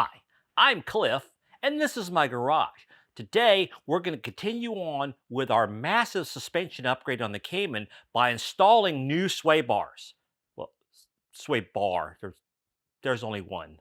Hi, I'm Cliff, and this is my garage. Today, we're going to continue on with our massive suspension upgrade on the Cayman by installing new sway bars. Well, sway bar, there's only one.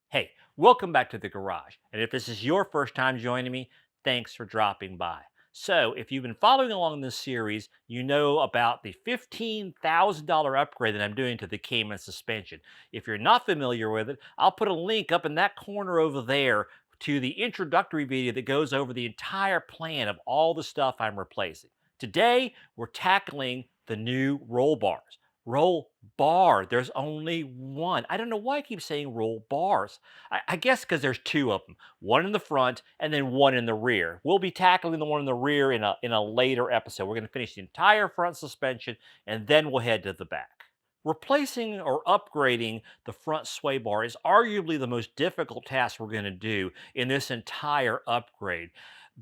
Hey, welcome back to the garage. And if this is your first time joining me, thanks for dropping by. So, if you've been following along this series, you know about the $15,000 upgrade that I'm doing to the Cayman suspension. If you're not familiar with it, I'll put a link up in that corner over there to the introductory video that goes over the entire plan of all the stuff I'm replacing. Today, we're tackling the new roll bars. Roll bar. There's only one. I don't know why I keep saying roll bars. I guess because there's two of them, one in the front and then one in the rear. We'll be tackling the one in the rear in a later episode. We're going to finish the entire front suspension and then we'll head to the back. Replacing or upgrading the front sway bar is arguably the most difficult task we're going to do in this entire upgrade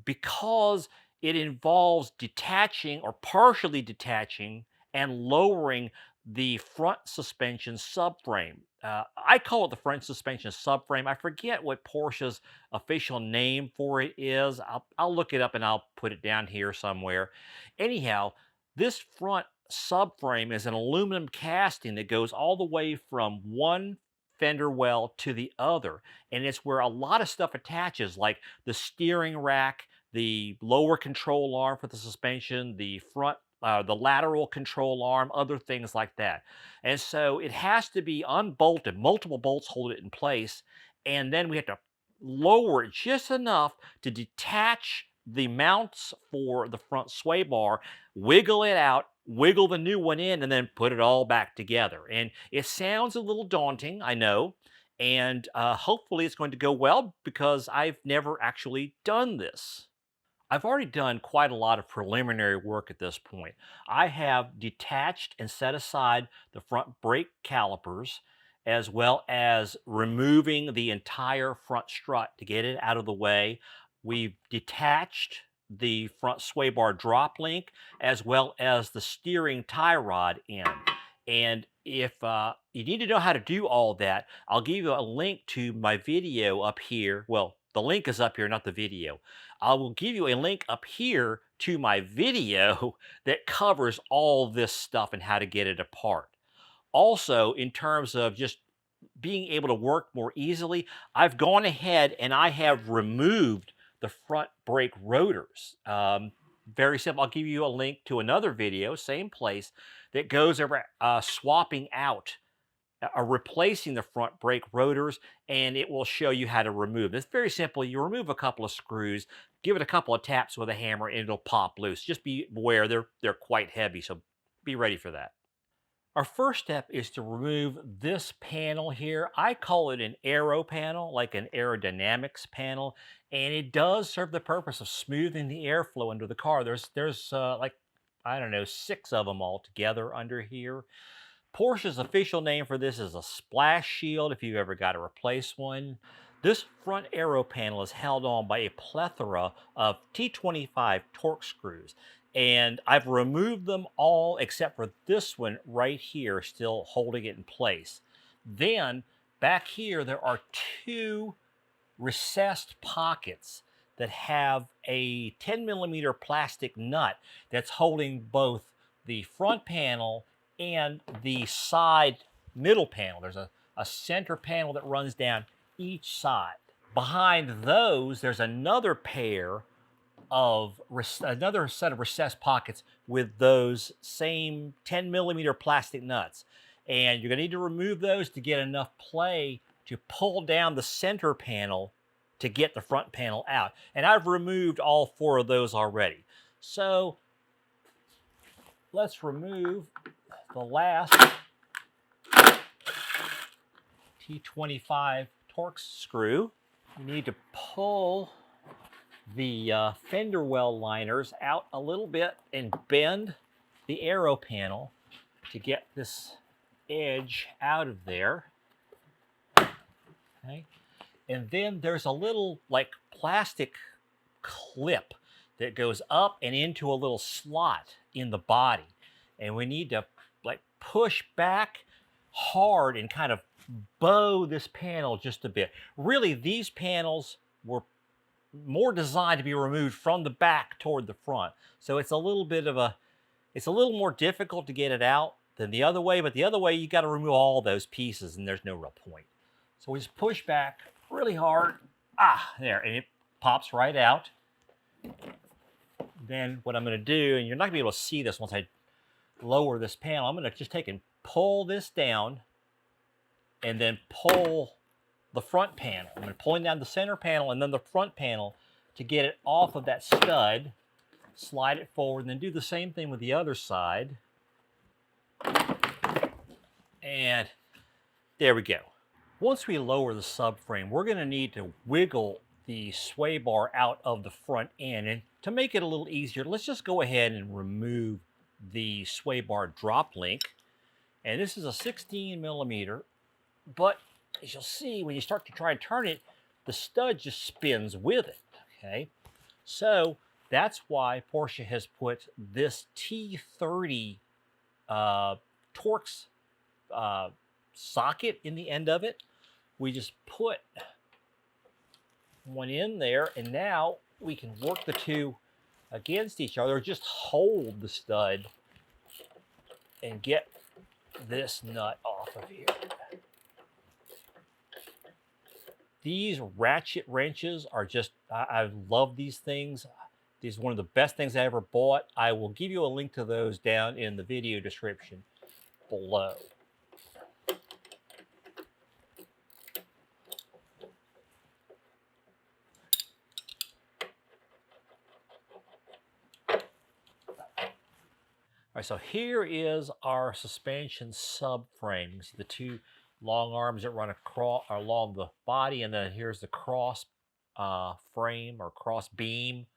because it involves detaching or partially detaching and lowering the front suspension subframe. I call it the front suspension subframe. I forget what Porsche's official name for it is. I'll look it up and I'll put it down here somewhere. Anyhow, this front subframe is an aluminum casting that goes all the way from one fender well to the other. And it's where a lot of stuff attaches, like the steering rack, the lower control arm for the suspension, the lateral control arm, other things like that. And so it has to be unbolted. Multiple bolts hold it in place. And then we have to lower it just enough to detach the mounts for the front sway bar, wiggle it out, wiggle the new one in, and then put it all back together. And it sounds a little daunting, I know. And hopefully it's going to go well because I've never actually done this. I've already done quite a lot of preliminary work at this point. I have detached and set aside the front brake calipers, as well as removing the entire front strut to get it out of the way. We've detached the front sway bar drop link, as well as the steering tie rod end. And if you need to know how to do all that, I'll give you a link to my video up here. Well, the link is up here, not the video. I will give you a link up here to my video that covers all this stuff and how to get it apart. Also, in terms of just being able to work more easily, I've gone ahead and I have removed the front brake rotors. Very simple. I'll give you a link to another video, same place, that goes over swapping out replacing the front brake rotors, and it will show you how to remove. It's very simple. You remove a couple of screws, give it a couple of taps with a hammer, and it'll pop loose. Just be aware they're quite heavy, so be ready for that. Our first step is to remove this panel here. I call it an aero panel, like an aerodynamics panel, and it does serve the purpose of smoothing the airflow under the car. There's like, I don't know, 6 of them all together under here. Porsche's official name for this is a splash shield if you've ever got to replace one. This front aero panel is held on by a plethora of T25 Torx screws. And I've removed them all except for this one right here, still holding it in place. Then back here, there are 2 recessed pockets that have a 10mm plastic nut that's holding both the front panel and the side middle panel. There's a center panel that runs down each side. Behind those, there's another set of recessed pockets with those same 10mm plastic nuts. And you're going to need to remove those to get enough play to pull down the center panel to get the front panel out. And I've removed all 4 of those already. So let's remove the last T25 Torx screw. You need to pull the fender well liners out a little bit and bend the aero panel to get this edge out of there. Okay. And then there's a little like plastic clip that goes up and into a little slot in the body. And we need to like push back hard and kind of bow this panel just a bit. Really, these panels were more designed to be removed from the back toward the front. So it's a little bit of a, it's a little more difficult to get it out than the other way, but the other way you got to remove all those pieces and there's no real point. So we just push back really hard. There, and it pops right out. Then what I'm going to do, and you're not going to be able to see this once I lower this panel, I'm going to just take and pull this down and then pull the front panel. I'm going to pull down the center panel and then the front panel to get it off of that stud, slide it forward, and then do the same thing with the other side. And there we go. Once we lower the subframe, we're going to need to wiggle the sway bar out of the front end. And to make it a little easier, let's just go ahead and remove the sway bar drop link. And this is a 16 millimeter, but as you'll see, when you start to try and turn it, the stud just spins with it, okay? So that's why Porsche has put this T30 Torx socket in the end of it. We just put one in there, and now we can work the two against each other. Just hold the stud and get this nut off of here. These ratchet wrenches are just, I love these things. These are one of the best things I ever bought. I will give you a link to those down in the video description below. All right, so here is our suspension subframe. You see the two long arms that run across along the body, and then here's the cross frame or cross beam.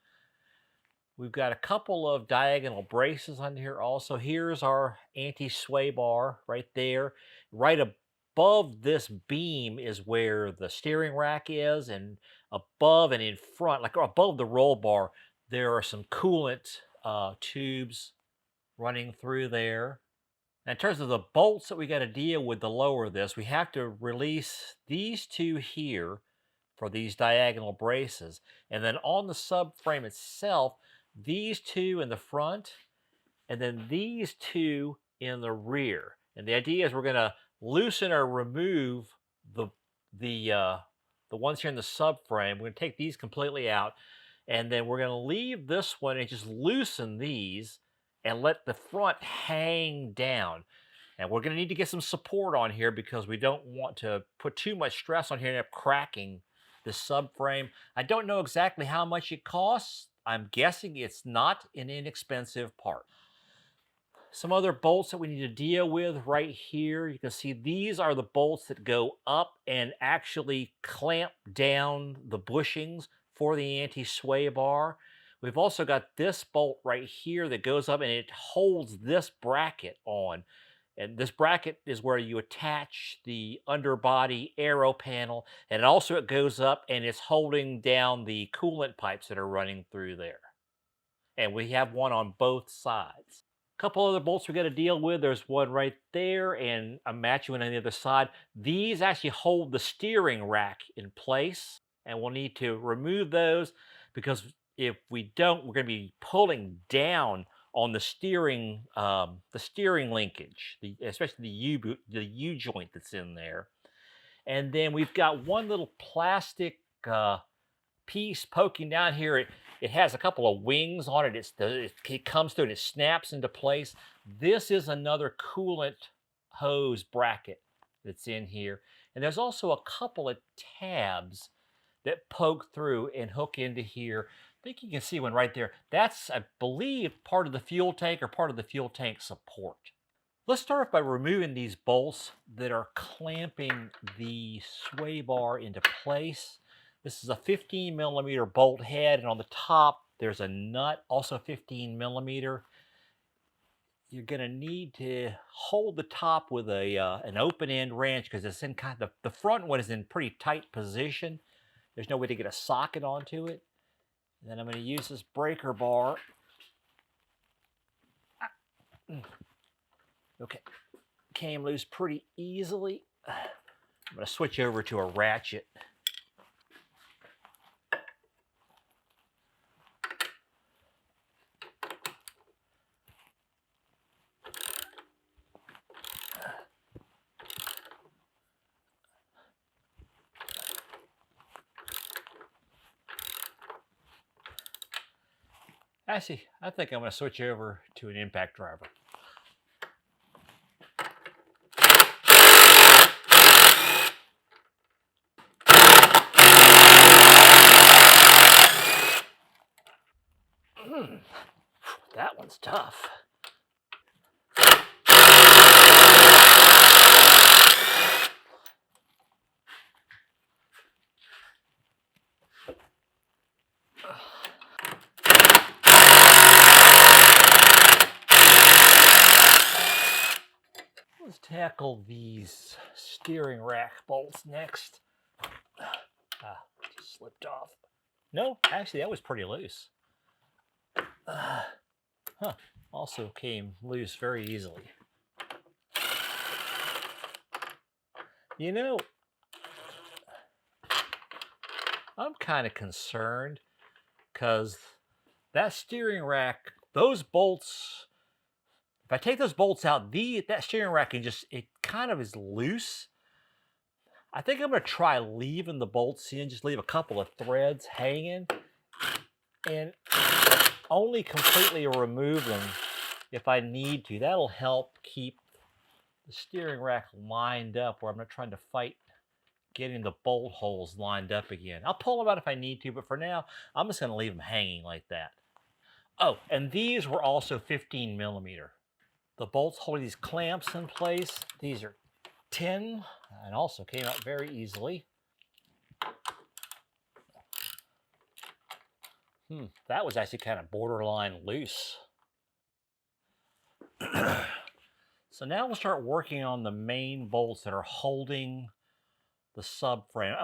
We've got a couple of diagonal braces on here also. Here's our anti-sway bar right there. Right above this beam is where the steering rack is, and above and in front, like above the roll bar, there are some coolant tubes running through there. Now, in terms of the bolts that we got to deal with to lower this, we have to release these two here for these diagonal braces. And then on the subframe itself, these two in the front, and then these two in the rear. And the idea is we're going to loosen or remove the ones here in the subframe. We're going to take these completely out, and then we're going to leave this one and just loosen these and let the front hang down. And we're going to need to get some support on here because we don't want to put too much stress on here and end up cracking the subframe. I don't know exactly how much it costs. I'm guessing it's not an inexpensive part. Some other bolts that we need to deal with right here. You can see these are the bolts that go up and actually clamp down the bushings for the anti-sway bar. We've also got this bolt right here that goes up and it holds this bracket on. And this bracket is where you attach the underbody aero panel. And also it goes up and it's holding down the coolant pipes that are running through there. And we have one on both sides. A couple other bolts we got to deal with. There's one right there and a matching one on the other side. These actually hold the steering rack in place. And we'll need to remove those because if we don't, we're going to be pulling down on the steering linkage, especially the U joint that's in there. And then we've got one little plastic piece poking down here. It has a couple of wings on it. It comes through and it snaps into place. This is another coolant hose bracket that's in here. And there's also a couple of tabs that poke through and hook into here. I think you can see one right there. That's, I believe, part of the fuel tank or part of the fuel tank support. Let's start off by removing these bolts that are clamping the sway bar into place. This is a 15 millimeter bolt head, and on the top there's a nut, also 15 millimeter. you're going to need to hold the top with a an open end wrench because it's in kind of the front one is in pretty tight position. There's no way to get a socket onto it. And then I'm going to use this breaker bar. Okay, came loose pretty easily. I'm going to switch over to a ratchet. Actually, I think I'm going to switch over to an impact driver. That one's tough. Let's tackle these steering rack bolts next. Just slipped off. No, actually, that was pretty loose. Also came loose very easily. You know, I'm kind of concerned because that steering rack, those bolts, if I take those bolts out, that steering rack it kind of is loose. I think I'm going to try leaving the bolts in, just leave a couple of threads hanging, and only completely remove them if I need to. That'll help keep the steering rack lined up where I'm not trying to fight getting the bolt holes lined up again. I'll pull them out if I need to, but for now, I'm just going to leave them hanging like that. Oh, and these were also 15 millimeter. The bolts holding these clamps in place, these are 10 and also came out very easily. That was actually kind of borderline loose. So now we'll start working on the main bolts that are holding the subframe.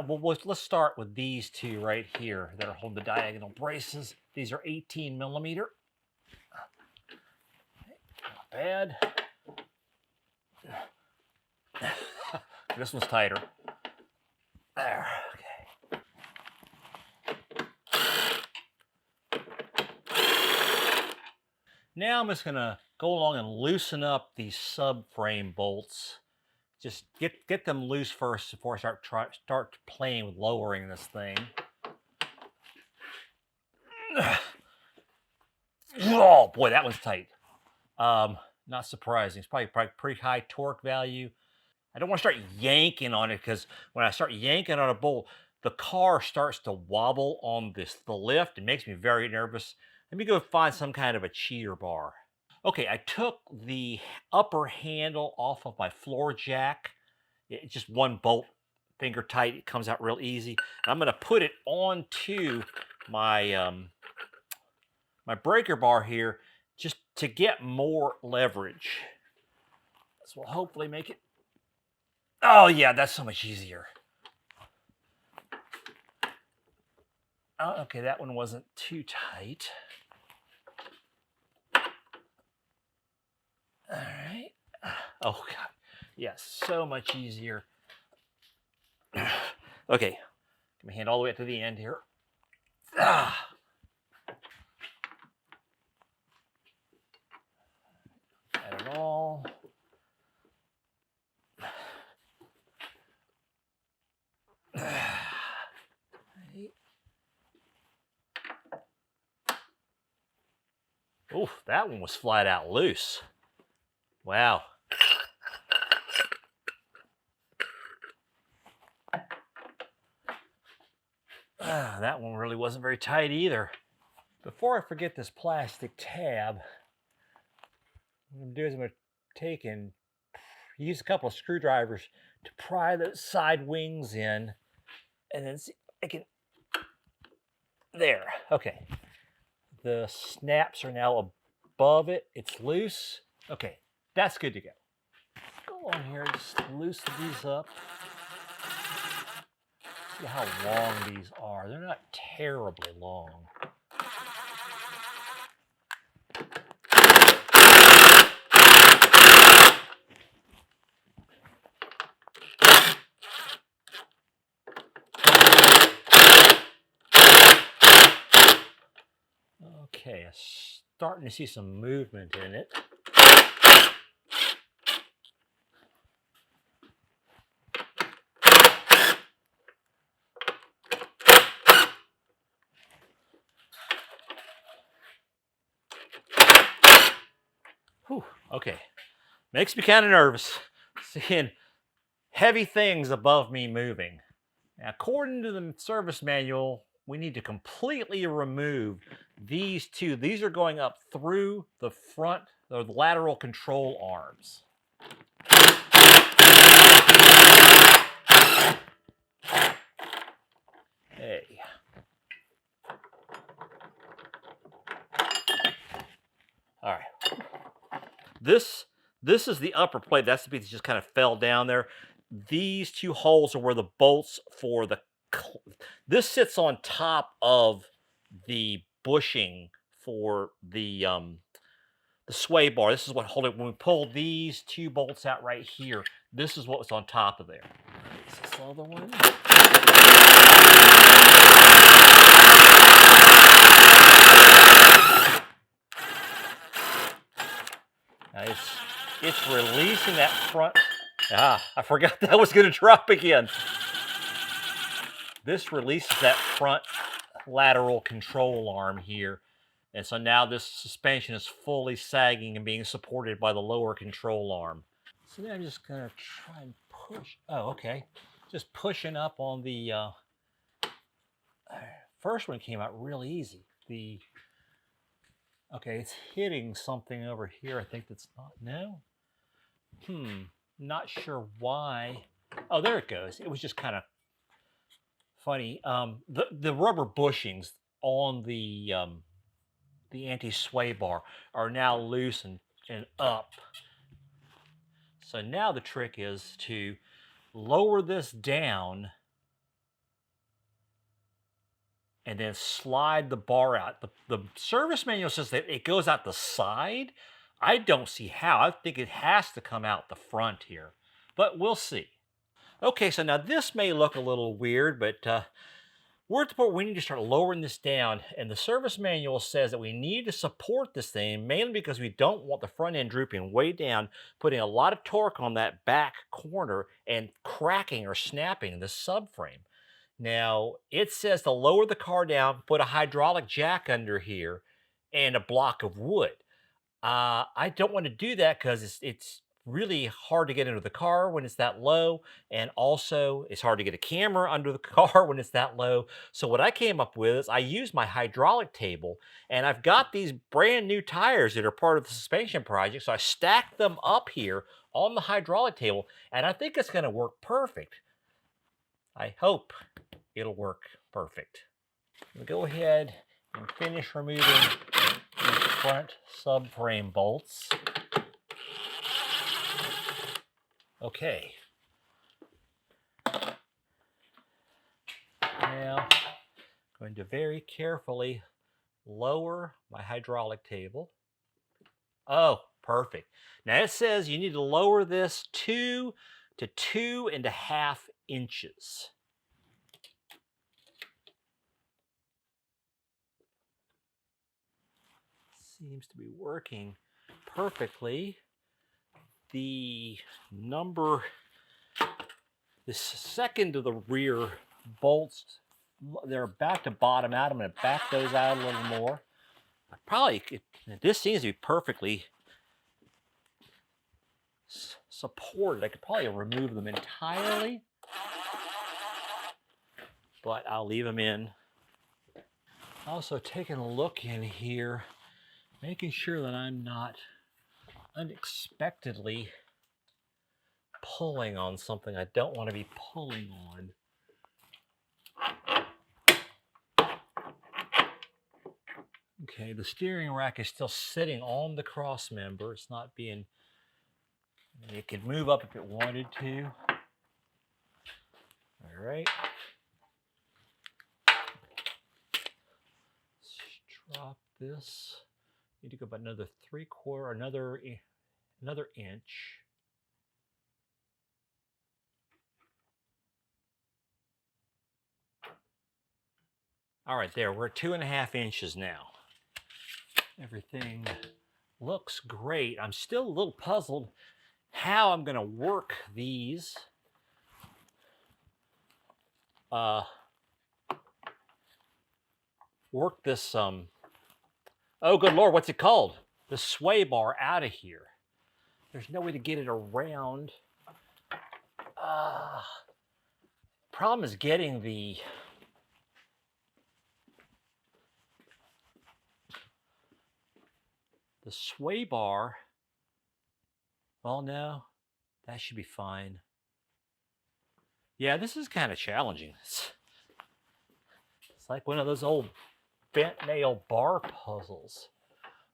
Let's start with these two right here that are holding the diagonal braces. These are 18 millimeter. Not bad. This one's tighter. There, okay. Now I'm just gonna go along and loosen up these subframe bolts. Just get them loose first before I start playing with lowering this thing. Oh boy, that one's tight. Not surprising. It's probably pretty high torque value. I don't want to start yanking on it because when I start yanking on a bolt, the car starts to wobble on the lift. It makes me very nervous. Let me go find some kind of a cheater bar. Okay, I took the upper handle off of my floor jack. It's just one bolt, finger tight. It comes out real easy. And I'm going to put it onto my my breaker bar here just to get more leverage. This will hopefully make it. Oh yeah, that's so much easier. Oh, okay, that one wasn't too tight. All right. Oh God, yes, so much easier. Okay, get my hand all the way up to the end here. Got it all. Oof, that one was flat out loose. Wow. That one really wasn't very tight either. Before I forget this plastic tab, what I'm going to do is I'm going to take and use a couple of screwdrivers to pry the side wings in, and then see I can. There. Okay. The snaps are now above it. It's loose. Okay, that's good to go. Go on here, just loosen these up. See how long these are. They're not terribly long. Okay, starting to see some movement in it. Whew, okay, makes me kind of nervous seeing heavy things above me moving. Now, according to the service manual, we need to completely remove these two. These are going up through the front or the lateral control arms. Hey. All right. This is the upper plate. That's the piece that just kind of fell down there. These two holes are where the bolts for the. This sits on top of the bushing for the sway bar. This is what hold it when we pull these two bolts out right here. This is what was on top of there. Is this other one? Now it's releasing that front. I forgot that was going to drop again. This releases that front lateral control arm here. And so now this suspension is fully sagging and being supported by the lower control arm. So now I'm just going to try and push. Oh, okay. Just pushing up on the first one came out really easy. Okay, it's hitting something over here. I think that's not, no? Not sure why. Oh, there it goes. It was just kind of funny. The rubber bushings on the anti-sway bar are now loose and up. So now the trick is to lower this down and then slide the bar out. The service manual says that it goes out the side. I don't see how. I think it has to come out the front here, but we'll see. Okay, so now this may look a little weird, but we're at the point where we need to start lowering this down, and the service manual says that we need to support this thing, mainly because we don't want the front end drooping way down, putting a lot of torque on that back corner and cracking or snapping the subframe. Now, it says to lower the car down, put a hydraulic jack under here, and a block of wood. I don't want to do that because it's really hard to get into the car when it's that low, and also it's hard to get a camera under the car when it's that low. So what I came up with is I used my hydraulic table, and I've got these brand new tires that are part of the suspension project. So I stacked them up here on the hydraulic table, and I think it's going to work perfect. I hope it'll work perfect. We'll go ahead and finish removing the front subframe bolts. Okay. Now, I'm going to very carefully lower my hydraulic table. Oh, perfect. Now it says you need to lower this 2 to 2.5 inches. Seems to be working perfectly. The second of the rear bolts, they're about to bottom out. I'm going to back those out a little more. This seems to be perfectly supported. I could probably remove them entirely, but I'll leave them in. Also taking a look in here, making sure that I'm not unexpectedly pulling on something I don't want to be pulling on. Okay, the steering rack is still sitting on the cross member. It's not being, it could move up if it wanted to. All right. Let's drop this. Need to go about another 3/4, another inch. All right, there, we're at 2.5 inches now. Everything looks great. I'm still a little puzzled how I'm going to work these. Work this, oh good Lord, what's it called? The sway bar out of here. There's no way to get it around. Problem is getting the sway bar. Well, no, that should be fine. Yeah, this is kind of challenging. It's like one of those old bent nail bar puzzles.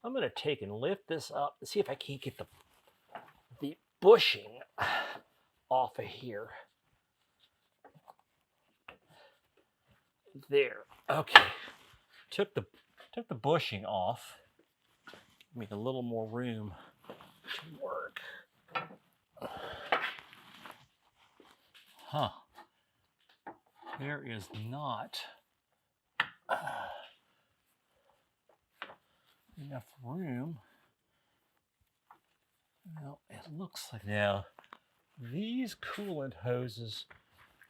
I'm going to take and lift this up and see if I can't get the bushing off of here. There. Okay. Took the bushing off. Make a little more room to work. Huh. There is not enough room. Well, it looks like now these coolant hoses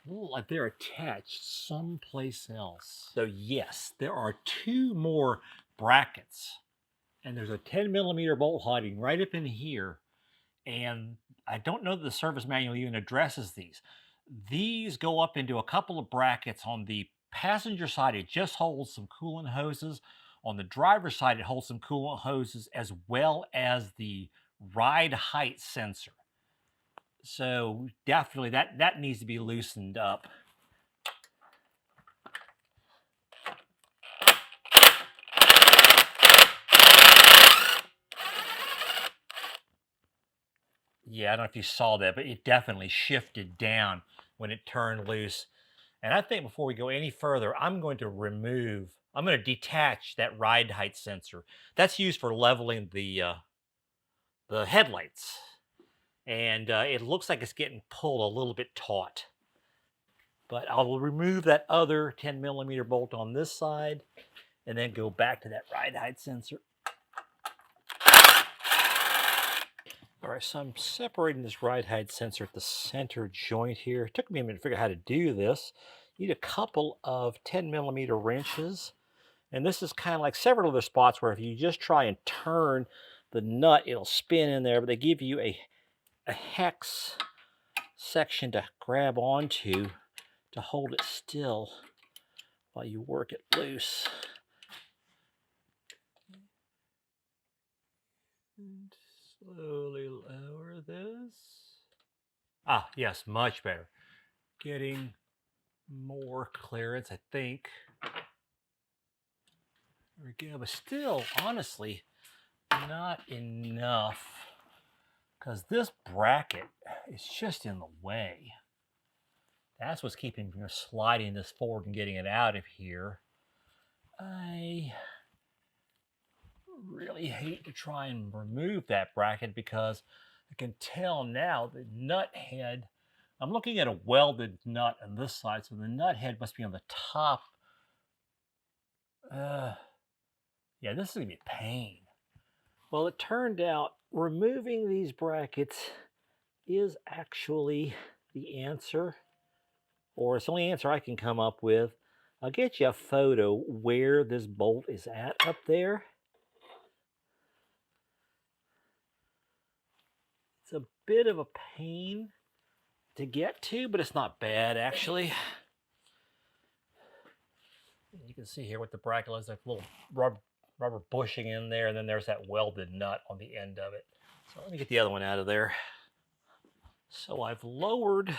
look like they're attached someplace else. So yes, there are 2 more brackets, and there's a 10mm bolt hiding right up in here. And I don't know that the service manual even addresses these. These go up into a couple of brackets. On the passenger side, it just holds some coolant hoses. On the driver's side, it holds some coolant hoses as well as the ride height sensor. So definitely that needs to be loosened up. Yeah, I don't know if you saw that, but it definitely shifted down when it turned loose. And I think before we go any further, I'm going to detach that ride height sensor. That's used for leveling the headlights. And it looks like it's getting pulled a little bit taut. But I will remove that other 10mm bolt on this side and then go back to that ride height sensor. All right, so I'm separating this ride height sensor at the center joint here. It took me a minute to figure out how to do this. You need a couple of 10mm wrenches. And this is kind of like several other spots where if you just try and turn the nut, it'll spin in there. But they give you a hex section to grab onto to hold it still while you work it loose. And slowly lower this. Ah, yes, much better. Getting more clearance, I think. There we go, but still, honestly, not enough, because this bracket is just in the way. That's what's keeping me from sliding this forward and getting it out of here. I really hate to try and remove that bracket because I can tell now the nut head, I'm looking at a welded nut on this side, so the nut head must be on the top. Yeah, this is going to be a pain. Well, it turned out removing these brackets is actually the answer, or it's the only answer I can come up with. I'll get you a photo where this bolt is at up there. It's a bit of a pain to get to, but it's not bad actually. You can see here what the bracket is, like a little rubber bushing in there, and then there's that welded nut on the end of it. So let me get the other one out of there. So I've lowered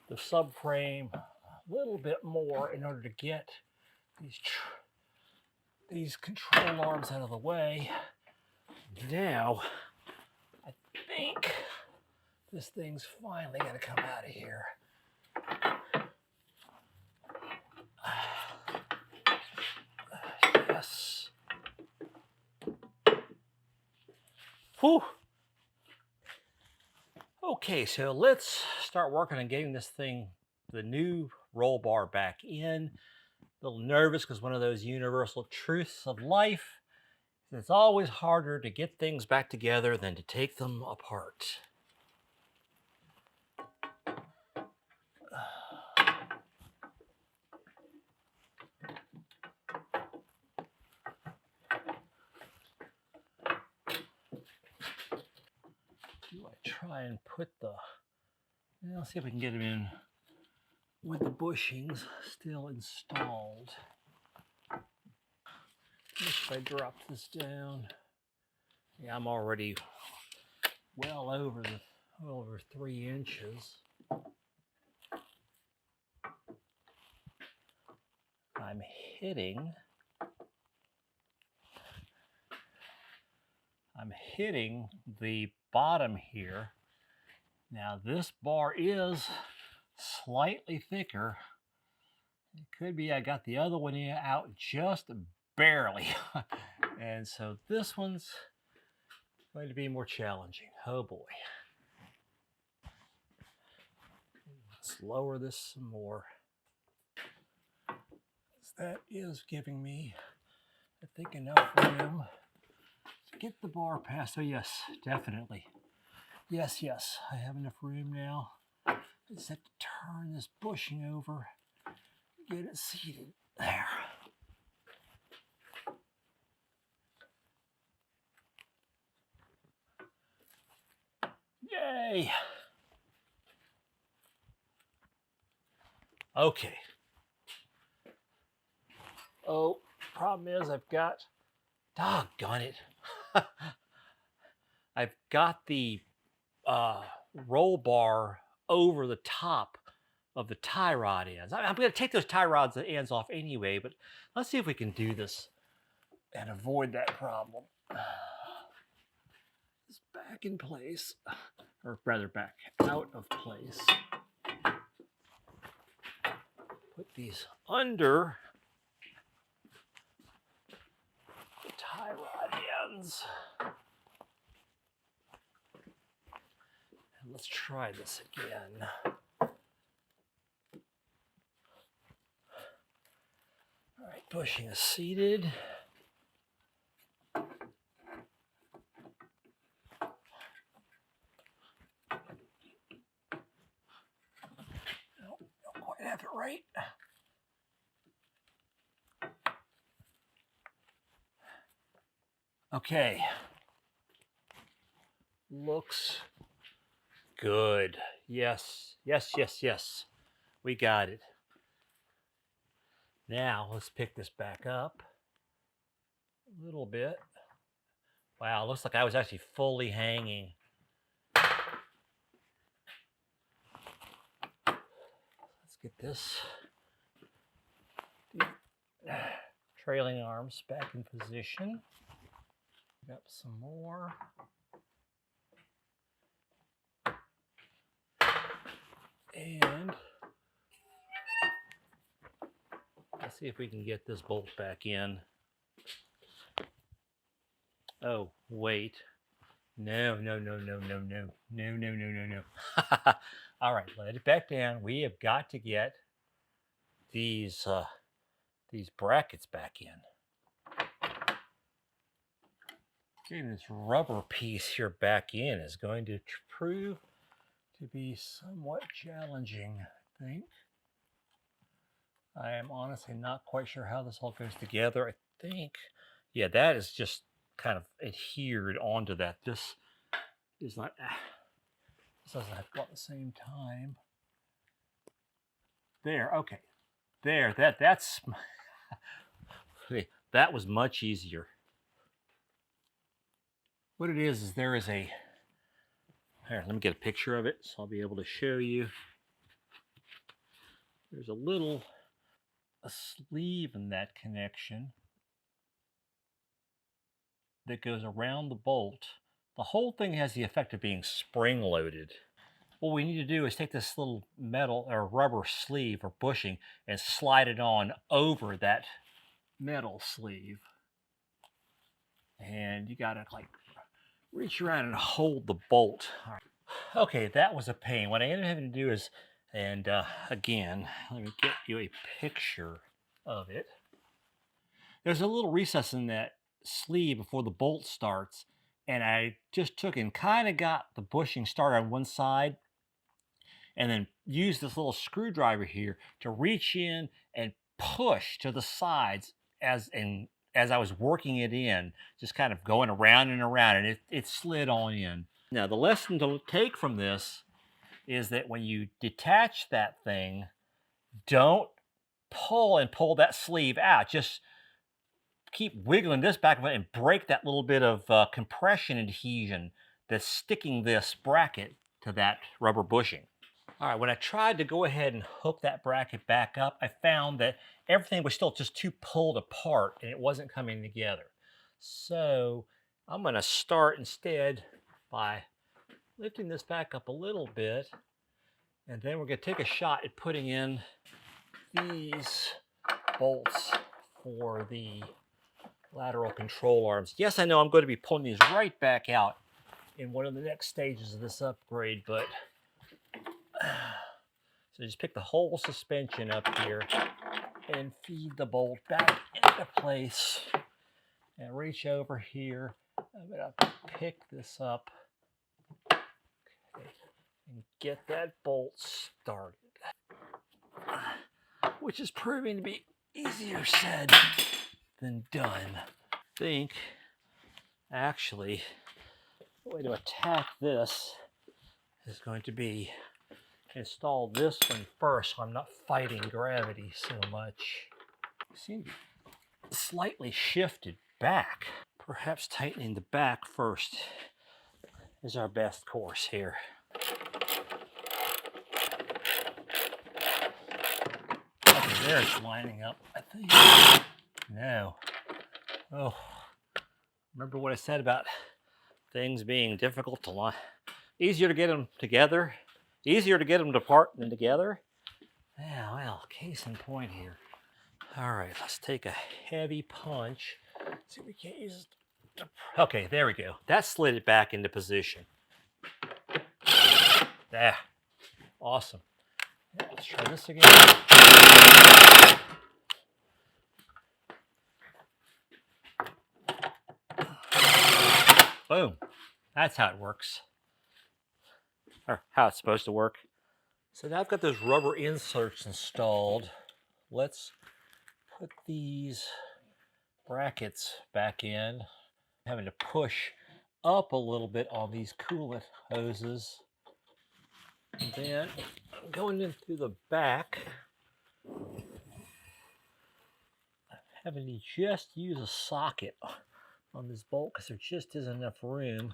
the subframe a little bit more in order to get these these control arms out of the way. Now, I think this thing's finally going to come out of here. Yes. Whew. Okay, so let's start working on getting this thing, the new roll bar, back in. A little nervous because one of those universal truths of life is it's always harder to get things back together than to take them apart. Do I try and put the, let's see if we can get them in with the bushings still installed. If I drop this down, yeah, I'm already well over 3 inches. I'm hitting the bottom here. Now this bar is slightly thicker. It could be I got the other one out just barely. And so this one's going to be more challenging. Oh boy. Let's lower this some more. That is giving me, I think, enough room to get the bar past. So yes, definitely. Yes, I have enough room now. I just have to turn this bushing over, get it seated there. Yay! Okay. Oh, problem is I've got, doggone it. I've got the roll bar over the top of the tie rod ends. I'm going to take those tie rods ends off anyway, but let's see if we can do this and avoid that problem. It's back in place, or rather back out of place. Put these under the tie rod ends. And let's try this again. All right, bushing is seated. Don't quite have it right. Okay. Looks good. Yes. We got it. Now let's pick this back up a little bit. Wow, looks like I was actually fully hanging. Let's get this trailing arms back in position. Up some more. And let's see if we can get this bolt back in. Oh, wait. No. All right, let it back down. We have got to get these brackets back in. Getting this rubber piece here back in is going to prove to be somewhat challenging, I think. I am honestly not quite sure how this all goes together. I think, yeah, that is just kind of adhered onto that. This is not, this doesn't have to go at the same time. There, okay. There, that's, that was much easier. What it is there is a, here, let me get a picture of it so I'll be able to show you. There's a sleeve in that connection. that goes around the bolt. The whole thing has the effect of being spring-loaded. What we need to do is take this little metal or rubber sleeve or bushing and slide it on over that metal sleeve. And you gotta like reach around and hold the bolt. All right. Okay, that was a pain. What I ended up having to do is, and again, let me get you a picture of it. There's a little recess in that sleeve before the bolt starts, and I just took and kind of got the bushing started on one side, and then used this little screwdriver here to reach in and push to the sides as I was working it in, just kind of going around and around, and it slid on in. Now, the lesson to take from this is that when you detach that thing, don't pull that sleeve out. Just keep wiggling this back and break that little bit of compression adhesion that's sticking this bracket to that rubber bushing. All right, when I tried to go ahead and hook that bracket back up, I found that everything was still just too pulled apart and it wasn't coming together. So I'm going to start instead by lifting this back up a little bit, and then we're going to take a shot at putting in these bolts for the lateral control arms. Yes, I know I'm going to be pulling these right back out in one of the next stages of this upgrade, but so just pick the whole suspension up here and feed the bolt back into place and reach over here. I'm going to pick this up and get that bolt started, which is proving to be easier said than done. I think actually the way to attack this is going to be install this one first so I'm not fighting gravity so much. Seem to be slightly shifted back. Perhaps tightening the back first is our best course here. Okay, there it's lining up, I think. No. Oh, remember what I said about things being difficult to line? Easier to get them together. Easier to get them apart than together. Yeah, well, case in point here. All right, let's take a heavy punch. See if we can't use it. Okay, there we go. That slid it back into position. Yeah, awesome. Yeah, let's try this again. Boom. That's how it works. Or how it's supposed to work. So now I've got those rubber inserts installed. Let's put these brackets back in. I'm having to push up a little bit on these coolant hoses. And then I'm going in through the back. I'm having to just use a socket on this bolt because there just isn't enough room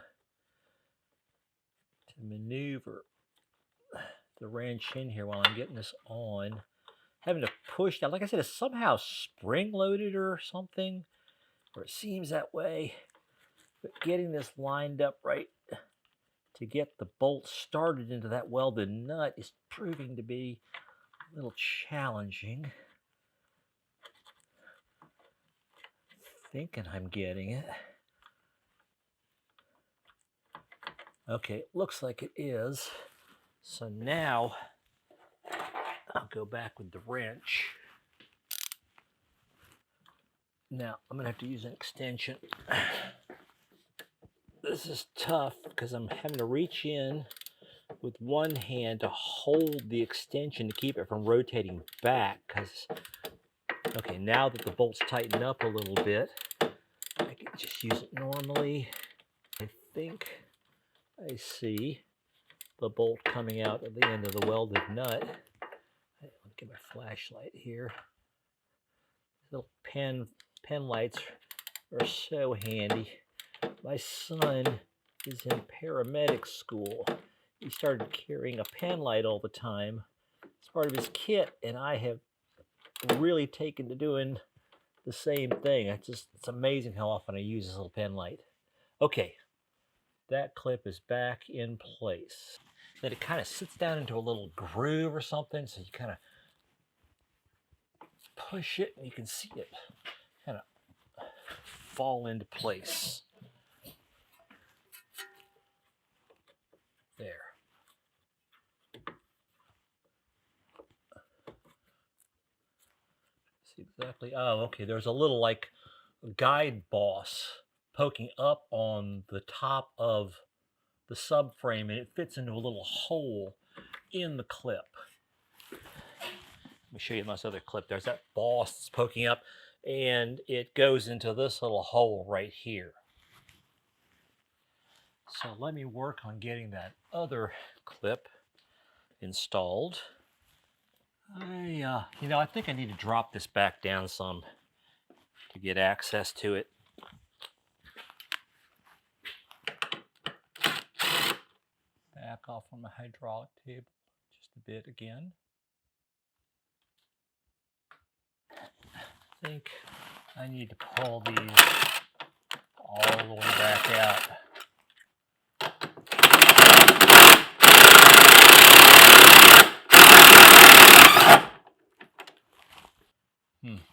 to maneuver the wrench in here while I'm getting this on. Having to push down, like I said, it's somehow spring loaded or something, or it seems that way. But getting this lined up right to get the bolt started into that welded nut is proving to be a little challenging. Thinking I'm getting it. Okay, it looks like it is. So now I'll go back with the wrench. Now I'm gonna have to use an extension. This is tough because I'm having to reach in with one hand to hold the extension to keep it from rotating back. Because, okay, now that the bolt's tightened up a little bit, I can just use it normally. I think I see the bolt coming out at the end of the welded nut. Let me get my flashlight here. Little pen lights are so handy. My son is in paramedic school. He started carrying a pen light all the time. It's part of his kit, and I have really taken to doing the same thing. It's amazing how often I use this little pen light. Okay, that clip is back in place. Then it kind of sits down into a little groove or something, so you kind of push it and you can see it kind of fall into place. There. See exactly. Oh, okay. There's a little like guide boss poking up on the top of the subframe, and it fits into a little hole in the clip. Let me show you this other clip. There's that boss that's poking up, and it goes into this little hole right here. So let me work on getting that other clip installed. I think I need to drop this back down some to get access to it. Back off on my hydraulic table just a bit again. I think I need to pull these all the way back out.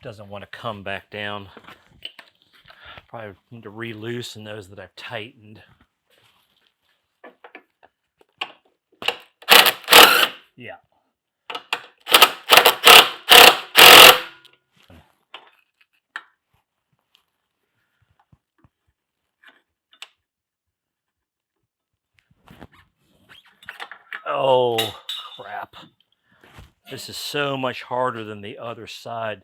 Doesn't want to come back down. Probably need to re-loosen those that I've tightened. Yeah. Oh, crap. This is so much harder than the other side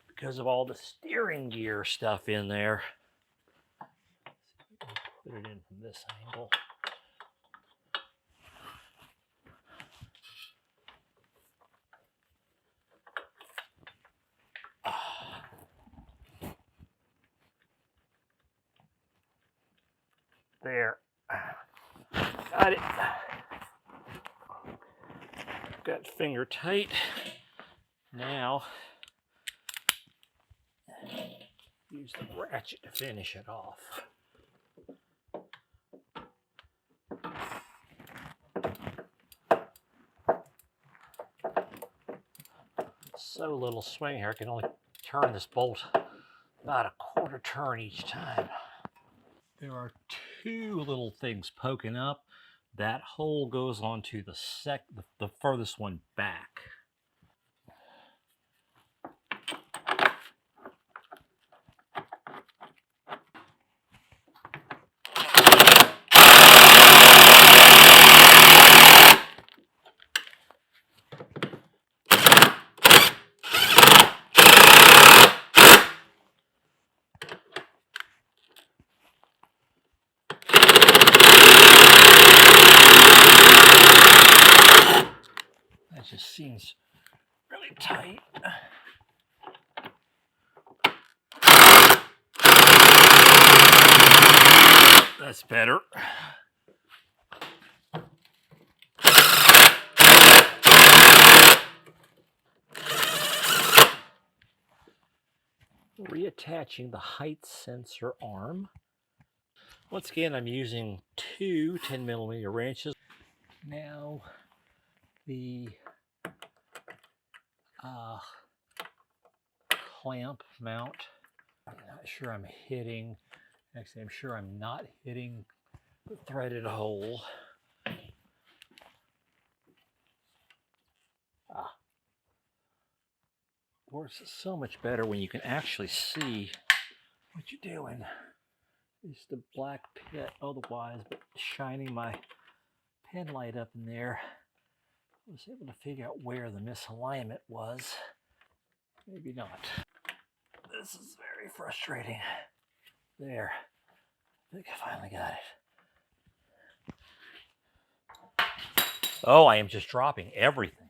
because of all the steering gear stuff in there. Put it in from this angle. There. Got it. Got finger tight. Now, use the ratchet to finish it off. So little swing here, I can only turn this bolt about a quarter turn each time. There are two little things poking up. That hole goes onto the furthest one back. That just seems really tight. That's better. Reattaching the height sensor arm. Once again, I'm using two 10mm wrenches. Now, the clamp mount. I'm not sure I'm hitting, actually I'm sure I'm not hitting the threaded hole. Works so much better when you can actually see what you're doing. It's the black pit otherwise, but shining my pen light up in there, I was able to figure out where the misalignment was. Maybe not. This is very frustrating. There. I think I finally got it. Oh, I am just dropping everything.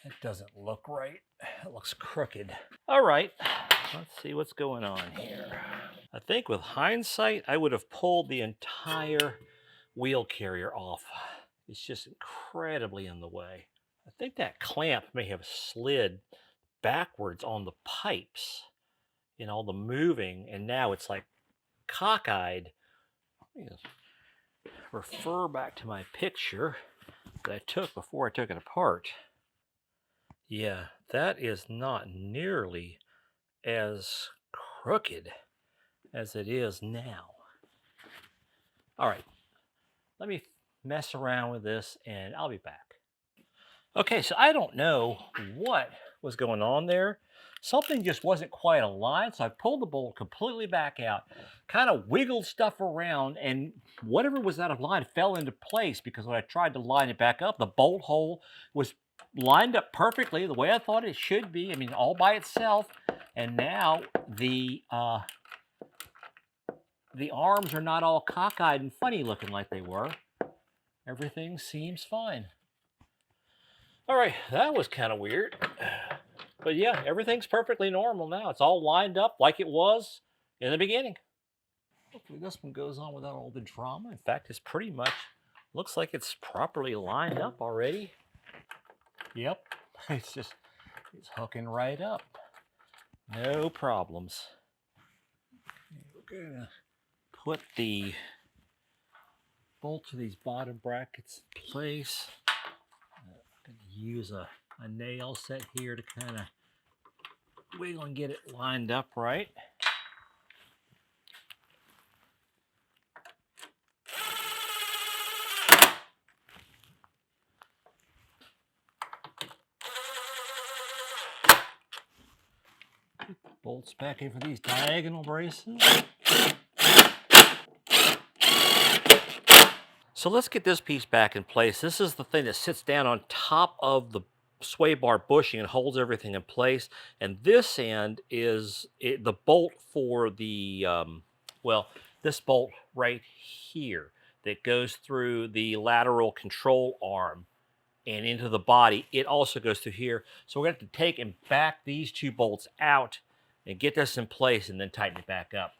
It doesn't look right. It looks crooked. All right, let's see what's going on here. I think with hindsight, I would have pulled the entire wheel carrier off. It's just incredibly in the way. I think that clamp may have slid backwards on the pipes in all the moving, and now it's like cockeyed. Let me just refer back to my picture that I took before I took it apart. Yeah, that is not nearly as crooked as it is now. All right, let me mess around with this and I'll be back. Okay, so I don't know what was going on there. Something just wasn't quite aligned, so I pulled the bolt completely back out, kind of wiggled stuff around, and whatever was out of line fell into place because when I tried to line it back up, the bolt hole was lined up perfectly the way I thought it should be. I mean, all by itself. And now the arms are not all cockeyed and funny looking like they were. Everything seems fine. All right, that was kind of weird. But yeah, everything's perfectly normal now. It's all lined up like it was in the beginning. Hopefully this one goes on without all the drama. In fact, it's pretty much, looks like it's properly lined up already. Yep, it's hooking right up. No problems. We're gonna put the bolt to these bottom brackets in place. I'm gonna use a nail set here to kind of wiggle and get it lined up right. Bolts back in for these diagonal braces. So let's get this piece back in place. This is the thing that sits down on top of the sway bar bushing and holds everything in place. And this end is the bolt for the, this bolt right here that goes through the lateral control arm and into the body. It also goes through here. So we're going to have to take and back these two bolts out and get this in place and then tighten it back up.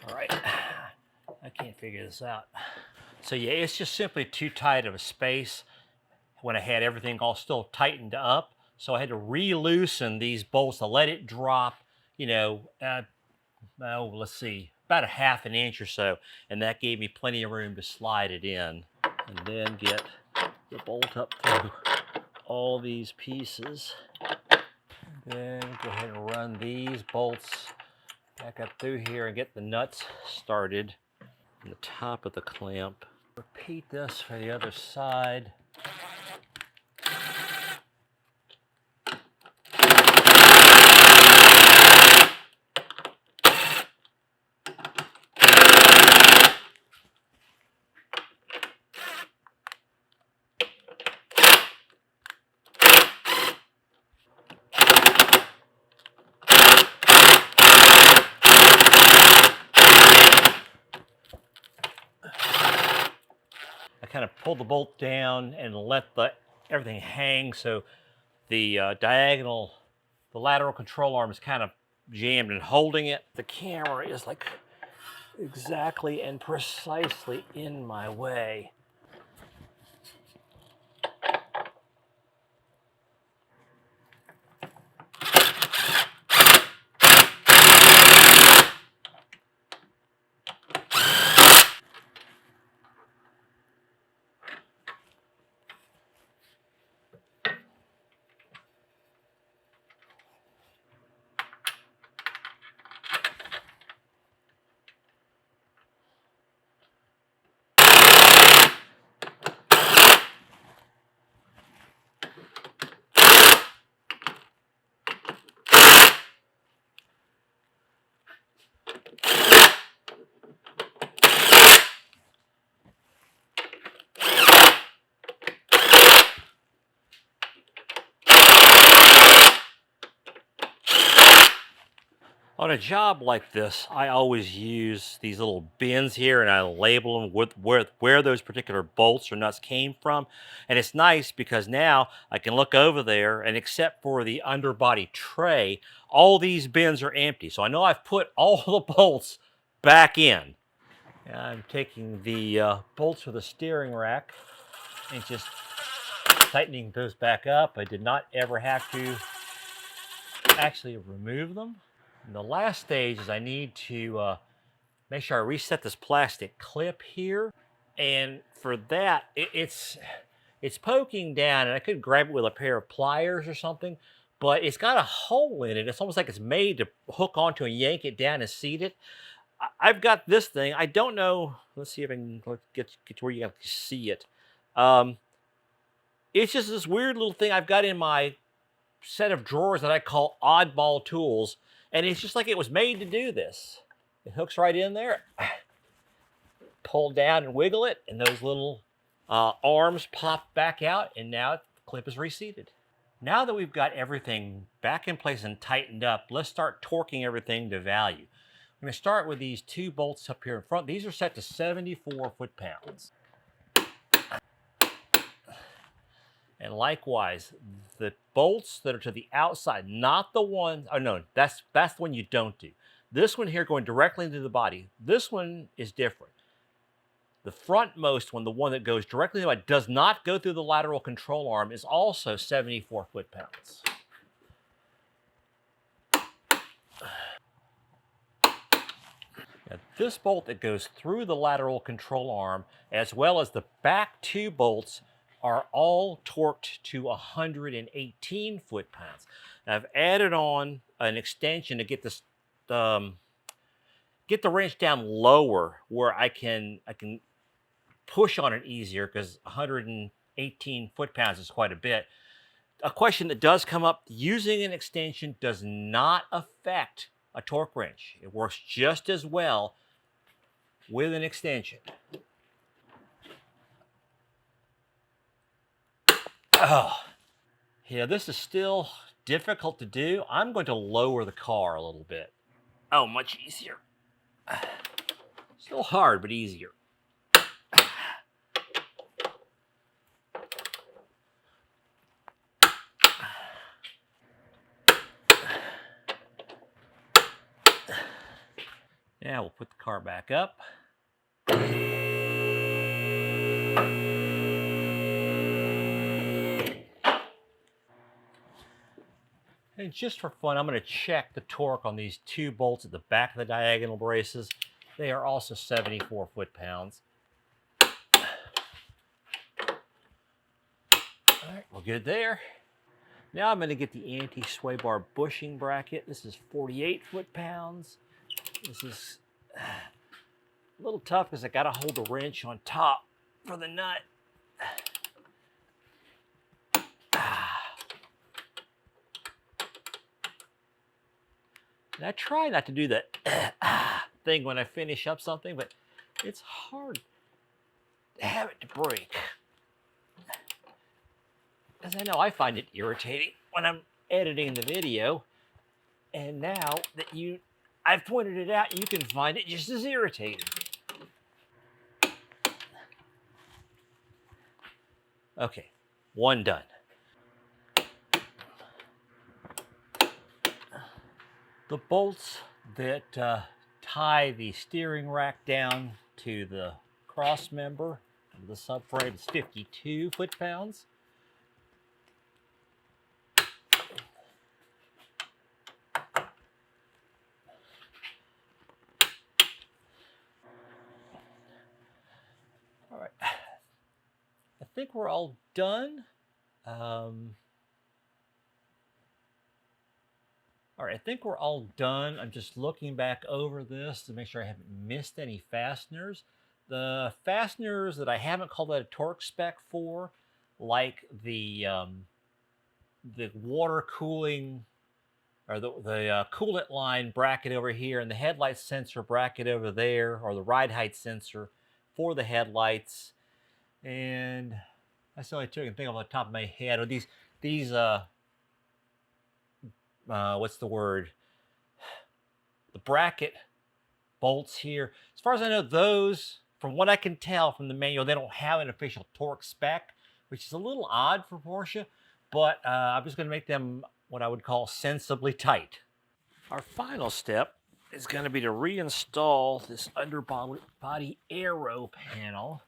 All right, I can't figure this out. So yeah, it's just simply too tight of a space when I had everything all still tightened up. So I had to re-loosen these bolts to let it drop, let's see, about a ½ an inch or so. And that gave me plenty of room to slide it in. And then get the bolt up through all these pieces. And then go ahead and run these bolts back up through here and get the nuts started on the top of the clamp. Repeat this for the other side. Kind of pull the bolt down and let everything hang so the the lateral control arm is kind of jammed and holding it. The camera is like exactly and precisely in my way. On a job like this, I always use these little bins here and I label them with where those particular bolts or nuts came from. And it's nice because now I can look over there and except for the underbody tray, all these bins are empty. So I know I've put all the bolts back in. And I'm taking the bolts for the steering rack and just tightening those back up. I did not ever have to actually remove them. And the last stage is I need to make sure I reset this plastic clip here. And for that, it's poking down, and I could grab it with a pair of pliers or something, but it's got a hole in it. It's almost like it's made to hook onto and yank it down and seat it. I've got this thing. I don't know. Let's see if I can get to where you can see it. Um, it's just this weird little thing I've got in my set of drawers that I call oddball tools, and it's just like it was made to do this. It hooks right in there. Pull down and wiggle it, and those little arms pop back out, and now the clip is reseated. Now that we've got everything back in place and tightened up, let's start torquing everything to value. I'm going to start with these two bolts up here in front. These are set to 74 foot-pounds. And likewise, the bolts that are to the outside, not the one, oh no, that's the one you don't do. This one here going directly into the body, this one is different. The frontmost one, the one that goes directly into the body, does not go through the lateral control arm, is also 74 foot-pounds. Now, this bolt that goes through the lateral control arm, as well as the back two bolts, are all torqued to 118 foot-pounds. Now, I've added on an extension to get this, get the wrench down lower where I can push on it easier because 118 foot-pounds is quite a bit. A question that does come up: using an extension does not affect a torque wrench. It works just as well with an extension. Oh, yeah, this is still difficult to do. I'm going to lower the car a little bit. Oh, much easier. Still hard, but easier. Now we'll put the car back up. And just for fun, I'm going to check the torque on these two bolts at the back of the diagonal braces. They are also 74 foot-pounds. All right, we're good there. Now I'm going to get the anti-sway bar bushing bracket. This is 48 foot-pounds. This is a little tough because I got to hold the wrench on top for the nut. And I try not to do that thing when I finish up something, but it's hard to have it to break. As I know, I find it irritating when I'm editing the video, and now that I've pointed it out, you can find it just as irritating. Okay, one done. The bolts that tie the steering rack down to the cross member of the subframe is 52 foot-pounds. All right, I think we're all done. All right, I think we're all done. I'm just looking back over this to make sure I haven't missed any fasteners. The fasteners that I haven't called out a torque spec for, like the water cooling or the coolant line bracket over here and the headlight sensor bracket over there, or the ride height sensor for the headlights. And that's the only two I can think of on the top of my head. Or these what's the word? the bracket bolts here. As far as I know, those, from what I can tell from the manual, they don't have an official torque spec, which is a little odd for Porsche, but I'm just going to make them what I would call sensibly tight. Our final step is going to be to reinstall this underbody aero panel,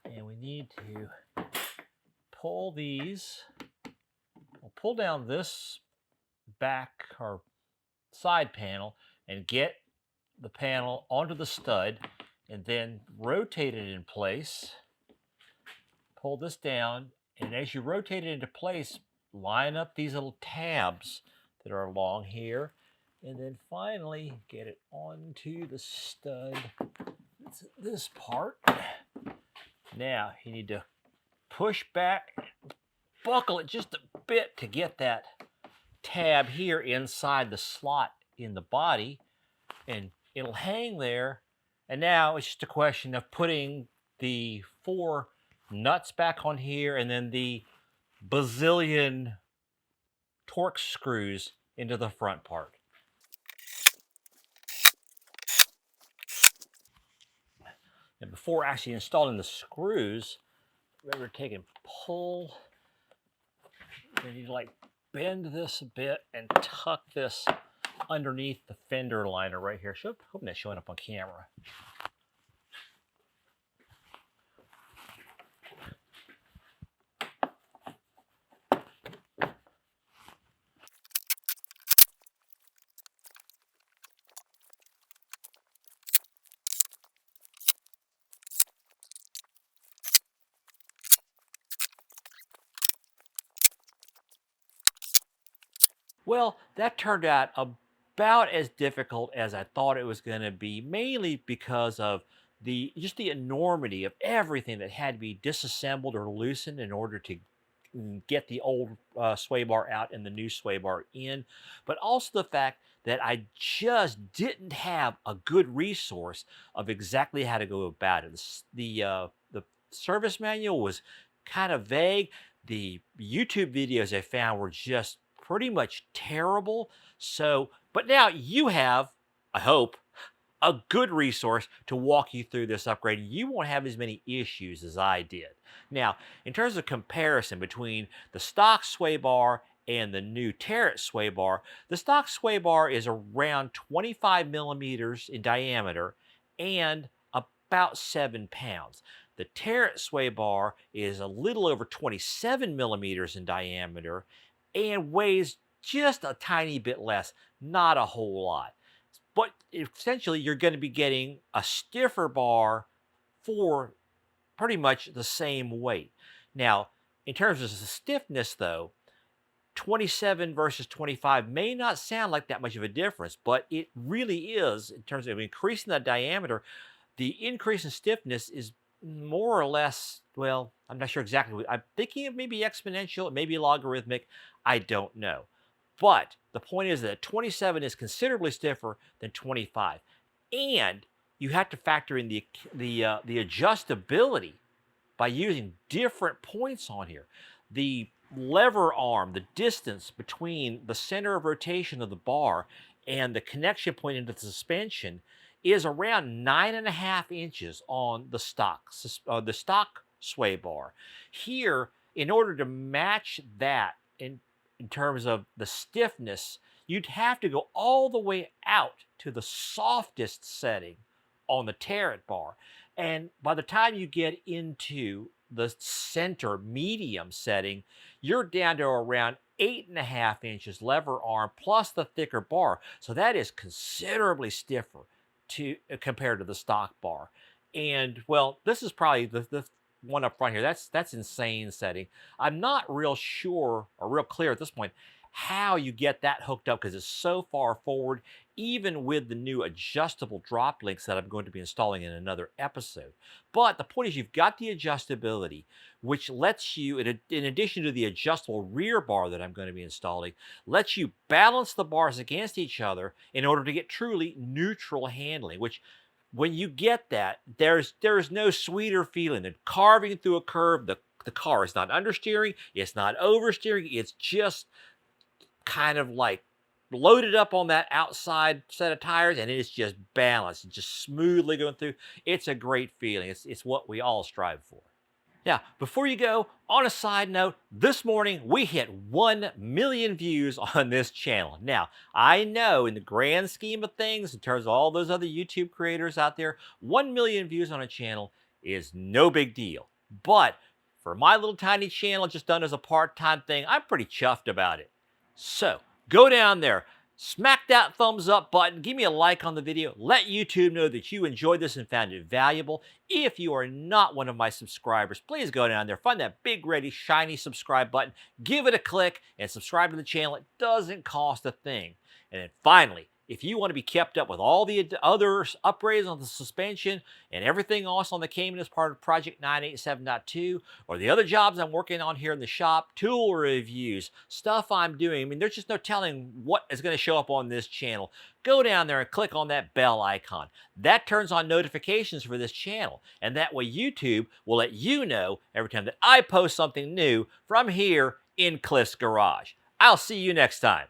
and we need to pull these. We'll pull down this back or side panel and get the panel onto the stud, and then rotate it in place. Pull this down, and as you rotate it into place, line up these little tabs that are along here, and then finally get it onto the stud. This part. Now you need to push back, buckle it just a bit to get that tab here inside the slot in the body, and it'll hang there. And now it's just a question of putting the 4 nuts back on here, and then the bazillion torque screws into the front part. And before actually installing the screws, remember to take and pull. You need to like bend this a bit and tuck this underneath the fender liner right here. Hoping that's showing up on camera. Well, that turned out about as difficult as I thought it was going to be, mainly because of just the enormity of everything that had to be disassembled or loosened in order to get the old sway bar out and the new sway bar in, but also the fact that I just didn't have a good resource of exactly how to go about it. The service manual was kind of vague. The YouTube videos I found were just pretty much terrible. So, but now you have, I hope, a good resource to walk you through this upgrade. You won't have as many issues as I did. Now, in terms of comparison between the stock sway bar and the new Tarett sway bar, the stock sway bar is around 25 millimeters in diameter and about 7 pounds. The Tarett sway bar is a little over 27 millimeters in diameter and weighs just a tiny bit less, not a whole lot. But essentially, you're going to be getting a stiffer bar for pretty much the same weight. Now, in terms of the stiffness, though, 27 versus 25 may not sound like that much of a difference, but it really is. In terms of increasing that diameter, the increase in stiffness is more or less, well, I'm not sure exactly. I'm thinking it may be exponential, it may be logarithmic. I don't know. But the point is that 27 is considerably stiffer than 25. And you have to factor in the adjustability by using different points on here. The lever arm, the distance between the center of rotation of the bar and the connection point into the suspension is around 9.5 inches on the stock sway bar. Here, in order to match that in terms of the stiffness, you'd have to go all the way out to the softest setting on the Tarett bar. And by the time you get into the center medium setting, you're down to around 8.5 inches lever arm plus the thicker bar. So that is considerably stiffer compared to the stock bar. And well, this is probably the one up front here. That's insane setting. I'm not real sure or real clear at this point how you get that hooked up because it's so far forward, even with the new adjustable drop links that I'm going to be installing in another episode. But the point is you've got the adjustability, which lets you, in addition to the adjustable rear bar that I'm going to be installing, lets you balance the bars against each other in order to get truly neutral handling, which when you get that, there's no sweeter feeling than carving through a curve. The car is not understeering, it's not oversteering, it's just kind of like load it up on that outside set of tires, and it's just balanced, just smoothly going through. It's a great feeling. It's what we all strive for. Yeah, before you go, on a side note, this morning we hit 1 million views on this channel. Now, I know in the grand scheme of things, in terms of all those other YouTube creators out there, 1 million views on a channel is no big deal. But for my little tiny channel, just done as a part-time thing, I'm pretty chuffed about it. So, go down there, smack that thumbs up button, give me a like on the video, let YouTube know that you enjoyed this and found it valuable. If you are not one of my subscribers, please go down there, find that big, ready, shiny subscribe button, give it a click, and subscribe to the channel. It doesn't cost a thing. And then finally, if you want to be kept up with all the other upgrades on the suspension and everything else on the Cayman as part of Project 987.2, or the other jobs I'm working on here in the shop, tool reviews, stuff I'm doing, I mean, there's just no telling what is going to show up on this channel. Go down there and click on that bell icon. That turns on notifications for this channel, and that way YouTube will let you know every time that I post something new from here in Cliff's Garage. I'll see you next time.